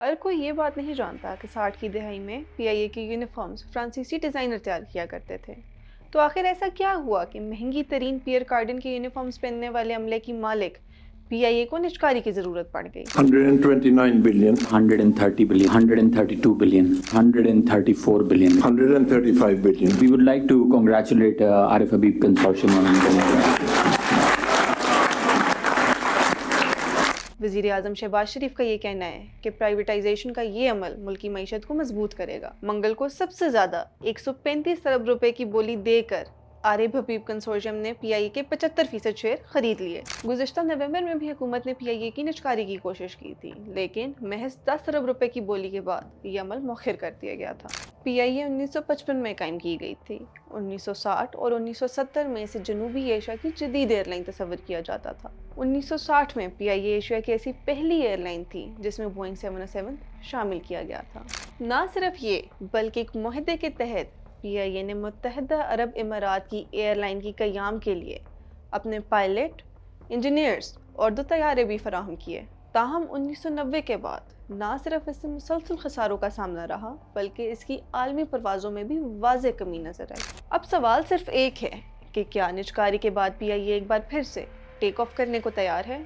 ہر کوئی یہ بات نہیں جانتا کہ 60 کی دہائی میں پی آئی اے کی یونیفارمز فرانسیسی ڈیزائنر تیار کیا کرتے تھے۔ تو آخر ایسا کیا ہوا کہ مہنگی ترین پیئر کارڈن کے یونیفارمز پہننے والے عملے کی مالک پی آئی اے کو نجکاری کی ضرورت پڑ گئی؟ 129 billion, 130 billion, 132 billion, 134 billion. 135 billion. We would like to congratulate Arif Habib Consortium on وزیر اعظم شہباز شریف کا یہ کہنا ہے کہ پرائیویٹائزیشن کا یہ عمل ملکی معیشت کو مضبوط کرے گا۔ منگل کو سب سے زیادہ 135 ارب روپے کی بولی دے کر عارف حبیب کنسورشیم نے پی آئی اے کے 75% شیئر خرید لیے۔ گزشتہ نومبر میں بھی حکومت نے پی آئی اے کی نجکاری کی کوشش کی تھی، لیکن محض 10 ارب روپے کی بولی کے بعد یہ عمل مؤخر کر دیا گیا تھا۔ پی آئی اے 1955 میں قائم کی گئی تھی۔ 1960 اور 1970 میں اسے جنوبی ایشیا کی جدید ایئر لائن تصور کیا جاتا تھا۔ 1960 میں پی آئی اے ایشیا کی ایسی پہلی ایئر لائن تھی جس میں بوئنگ 707 شامل کیا گیا تھا۔ نہ صرف یہ بلکہ ایک معاہدے کے تحت پی آئی اے نے متحدہ عرب امارات کی ایئر لائن کی قیام کے لیے اپنے پائلٹ، انجینئرز اور 2 طیارے بھی فراہم کیے۔ تاہم 1990 کے بعد نہ صرف اس سے مسلسل خساروں کا سامنا رہا بلکہ اس کی عالمی پروازوں میں بھی واضح کمی نظر آئی۔ اب سوال صرف ایک ہے کہ کیا نجکاری کے بعد پی آئی اے ایک بار پھر سے ٹیک آف کرنے کو تیار ہے؟